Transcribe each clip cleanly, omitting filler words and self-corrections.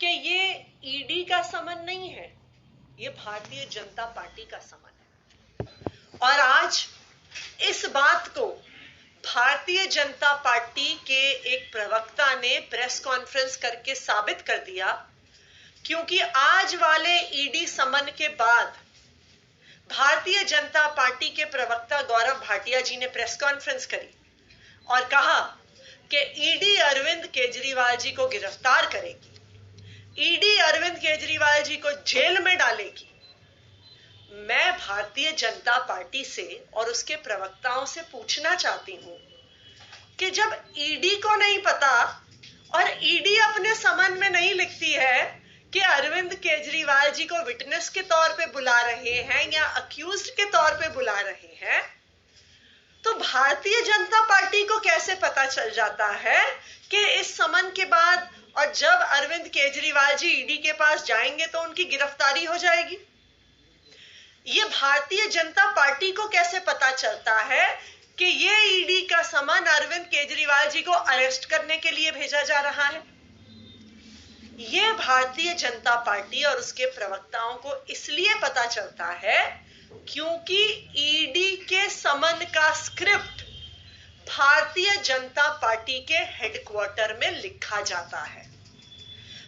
कि ये ईडी का समन नहीं है, ये भारतीय जनता पार्टी का समन है। और आज इस बात को भारतीय जनता पार्टी के एक प्रवक्ता ने प्रेस कॉन्फ्रेंस करके साबित कर दिया, क्योंकि आज वाले ईडी समन के बाद भारतीय जनता पार्टी के प्रवक्ता गौरव भाटिया जी ने प्रेस कॉन्फ्रेंस करी और कहा कि ईडी अरविंद केजरीवाल जी को गिरफ्तार करेगी, ईडी अरविंद केजरीवाल जी को जेल में डालेगी। मैं भारतीय जनता पार्टी से और उसके प्रवक्ताओं से पूछना चाहती हूं कि जब ईडी को नहीं पता और ईडी अपने समन में नहीं लिखती है कि अरविंद केजरीवाल जी को विटनेस के तौर पे बुला रहे हैं या अक्यूज्ड के तौर पे बुला रहे हैं, तो भारतीय जनता पार्टी को कैसे पता चल जाता है कि इस समन के बाद और जब अरविंद केजरीवाल जी ईडी के पास जाएंगे तो उनकी गिरफ्तारी हो जाएगी? ये भारतीय जनता पार्टी को कैसे पता चलता है कि ये ईडी का समन अरविंद केजरीवाल जी को अरेस्ट करने के लिए भेजा जा रहा है? ये भारतीय जनता पार्टी और उसके प्रवक्ताओं को इसलिए पता चलता है क्योंकि ईडी के समन का स्क्रिप्ट भारतीय जनता पार्टी के हेडक्वार्टर में लिखा जाता है।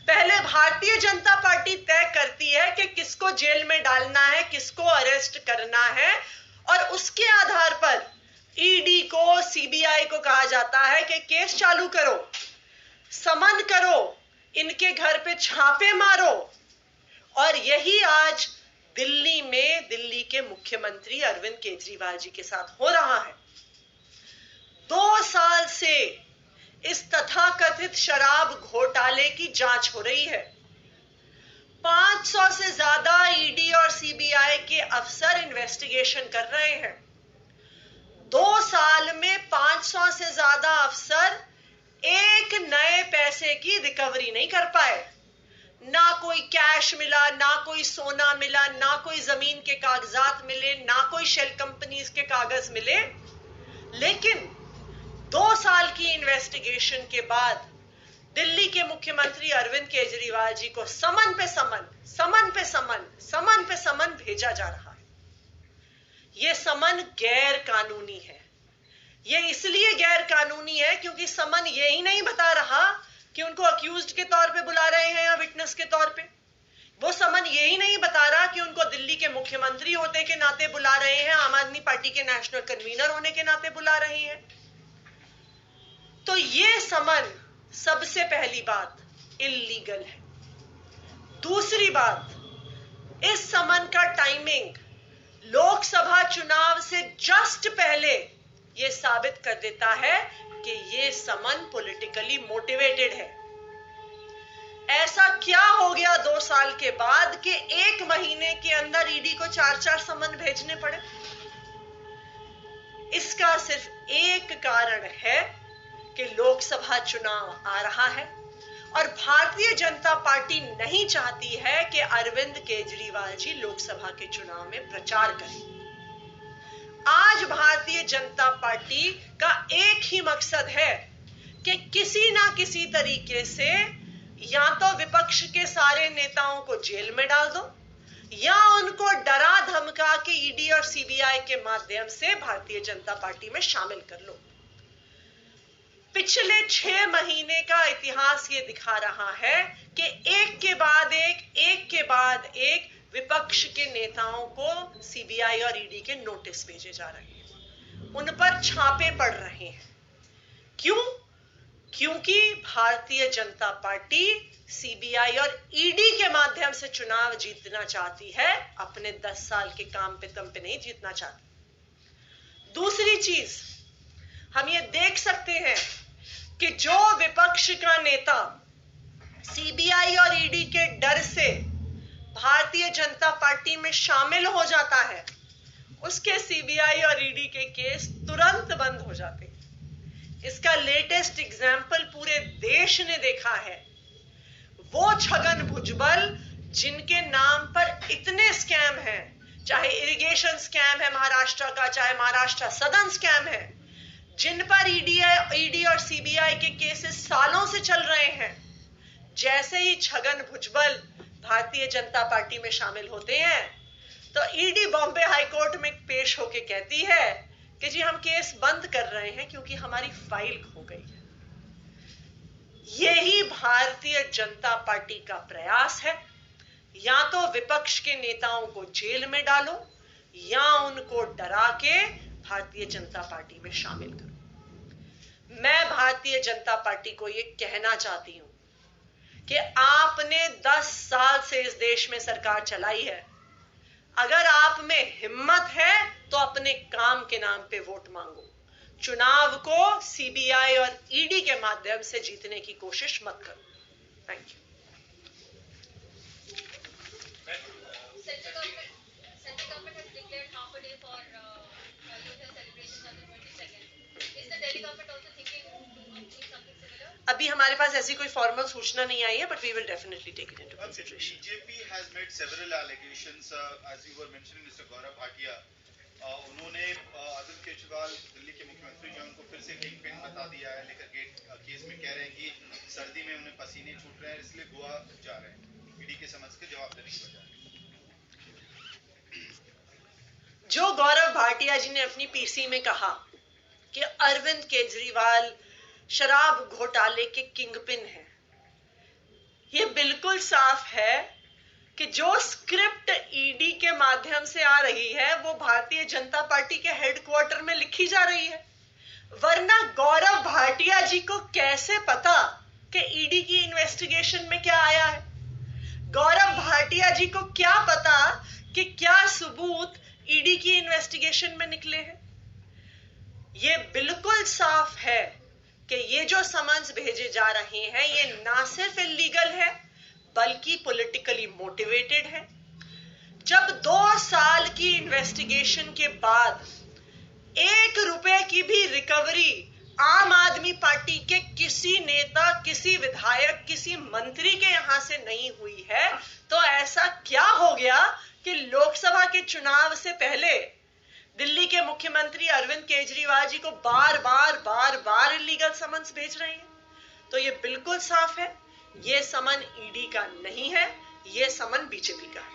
पहले भारतीय जनता पार्टी तय करती है कि किसको जेल में डालना है, किसको अरेस्ट करना है, और उसके आधार पर ईडी को, सीबीआई को कहा जाता है कि केस चालू करो, समन करो, इनके घर पे छापे मारो। और यही आज दिल्ली में दिल्ली के मुख्यमंत्री अरविंद केजरीवाल जी के साथ हो रहा है। 2 साल से इस तथाकथित शराब घोटाले की जांच हो रही है। 500 से ज्यादा ईडी और सीबीआई के अफसर इन्वेस्टिगेशन कर रहे हैं। 2 साल में 500 से ज्यादा अफसर एक नए पैसे की रिकवरी नहीं कर पाए। ना कोई कैश मिला, ना कोई सोना मिला, ना कोई जमीन के कागजात मिले, ना कोई शेल कंपनीज के कागज मिले। लेकिन 2 साल की इन्वेस्टिगेशन के बाद दिल्ली के मुख्यमंत्री अरविंद केजरीवाल जी को समन पे समन, समन पे समन, समन पे समन भेजा जा रहा है। यह समन गैर कानूनी है। यह इसलिए गैर कानूनी है क्योंकि समन यही नहीं बता रहा कि उनको अक्यूज्ड के तौर पे बुला रहे हैं या विटनेस के तौर पे। वो समन यही नहीं बता रहा कि उनको दिल्ली के मुख्यमंत्री होने के नाते बुला रहे हैं, आम आदमी पार्टी के नेशनल कन्वीनर होने के नाते बुला रहे हैं। तो ये समन, सबसे पहली बात, इल्लीगल है। दूसरी बात, इस समन का टाइमिंग लोकसभा चुनाव से जस्ट पहले यह साबित कर देता है कि यह समन पॉलिटिकली मोटिवेटेड है। ऐसा क्या हो गया 2 साल के बाद कि 1 महीने के अंदर ईडी को 4-4 समन भेजने पड़े? इसका सिर्फ एक कारण है कि लोकसभा चुनाव आ रहा है और भारतीय जनता पार्टी नहीं चाहती है कि अरविंद केजरीवाल जी लोकसभा के चुनाव में प्रचार करें। आज भारतीय जनता पार्टी का एक ही मकसद है कि किसी ना किसी तरीके से या तो विपक्ष के सारे नेताओं को जेल में डाल दो या उनको डरा धमका के ईडी और सीबीआई के माध्यम से भारतीय जनता पार्टी में शामिल कर लो। पिछले 6 महीने का इतिहास ये दिखा रहा है कि एक के बाद एक विपक्ष के नेताओं को सीबीआई और ईडी के नोटिस भेजे जा रहे हैं, उन पर छापे पड़ रहे हैं। क्यों? क्योंकि भारतीय जनता पार्टी सीबीआई और ईडी के माध्यम से चुनाव जीतना चाहती है, अपने 10 साल के काम पे दम पे नहीं जीतना चाहती। दूसरी चीज, हम ये देख सकते हैं कि जो विपक्ष का नेता सीबीआई और ईडी के डर से भारतीय जनता पार्टी में शामिल हो जाता है, उसके सीबीआई और ईडी के केस तुरंत बंद हो जाते हैं। इसका लेटेस्ट एग्जाम्पल पूरे देश ने देखा है। वो छगन भुजबल जिनके नाम पर इतने स्कैम हैं, चाहे इरिगेशन स्कैम है महाराष्ट्र का, चाहे महाराष्ट्र सदन स्कैम है, जिन पर ईडी और सीबीआई के केसेस सालों से चल रहे हैं, जैसे ही छगन भुजबल भारतीय जनता पार्टी में शामिल होते हैं तो ईडी बॉम्बे हाईकोर्ट में पेश होके कहती है कि जी हम केस बंद कर रहे हैं क्योंकि हमारी फाइल खो गई है। यही भारतीय जनता पार्टी का प्रयास है, या तो विपक्ष के नेताओं को जेल में डालो या उनको डरा के भारतीय जनता पार्टी में शामिल करो। मैं भारतीय जनता पार्टी को यह कहना चाहती हूं कि आपने 10 साल से इस देश में सरकार चलाई है। अगर आप में हिम्मत है तो अपने काम के नाम पे वोट मांगो। चुनाव को सीबीआई और ईडी के माध्यम से जीतने की कोशिश मत करो। Thank you. अभी हमारे पास ऐसी कोई फॉर्मल सूचना नहीं आई है, but we will definitely take it into consideration. BJP has made several allegations as you were mentioning mister Gaurav Bhatia. उन्होंने अरविंद केजरीवाल दिल्ली के मुख्यमंत्री जो उनको फिर से किंग पिन बता दिया है, लेकर केस में कह रहे हैं कि सर्दी में उन्हें पसीने छूट रहे हैं इसलिए गोवा जा रहे हैं ईडी के समझ के जवाब देने की बजाय। जो गौरव भाटिया जी ने अपनी पीसी में कहा कि अरविंद केजरीवाल शराब घोटाले के किंगपिन हैं, यह बिल्कुल साफ है कि जो स्क्रिप्ट ईडी के माध्यम से आ रही है वो भारतीय जनता पार्टी के हेडक्वार्टर में लिखी जा रही है। वरना गौरव भाटिया जी को कैसे पता कि ईडी की इन्वेस्टिगेशन में क्या आया है? गौरव भाटिया जी को क्या पता कि क्या सबूत ईडी की इन्वेस्टिगेशन में निकले हैं? यह बिल्कुल साफ है कि ये जो समन्स भेजे जा रहे हैं ये ना सिर्फ इलीगल है बल्कि पॉलिटिकली मोटिवेटेड है। जब 2 साल की इन्वेस्टिगेशन के बाद 1 रुपए की भी रिकवरी आम आदमी पार्टी के किसी नेता, किसी विधायक, किसी मंत्री के यहां से नहीं हुई है, तो ऐसा क्या हो गया कि लोकसभा के चुनाव से पहले दिल्ली के मुख्यमंत्री अरविंद केजरीवाल जी को बार बार इलीगल समन्स भेज रहे हैं? तो ये बिल्कुल साफ है, ये समन ईडी का नहीं है, ये समन बीजेपी का है।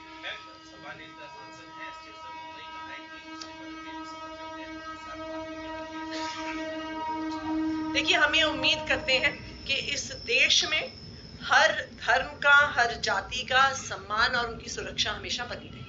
देखिए, हम ये उम्मीद करते हैं कि इस देश में हर धर्म का, हर जाति का सम्मान और उनकी सुरक्षा हमेशा बनी रहे।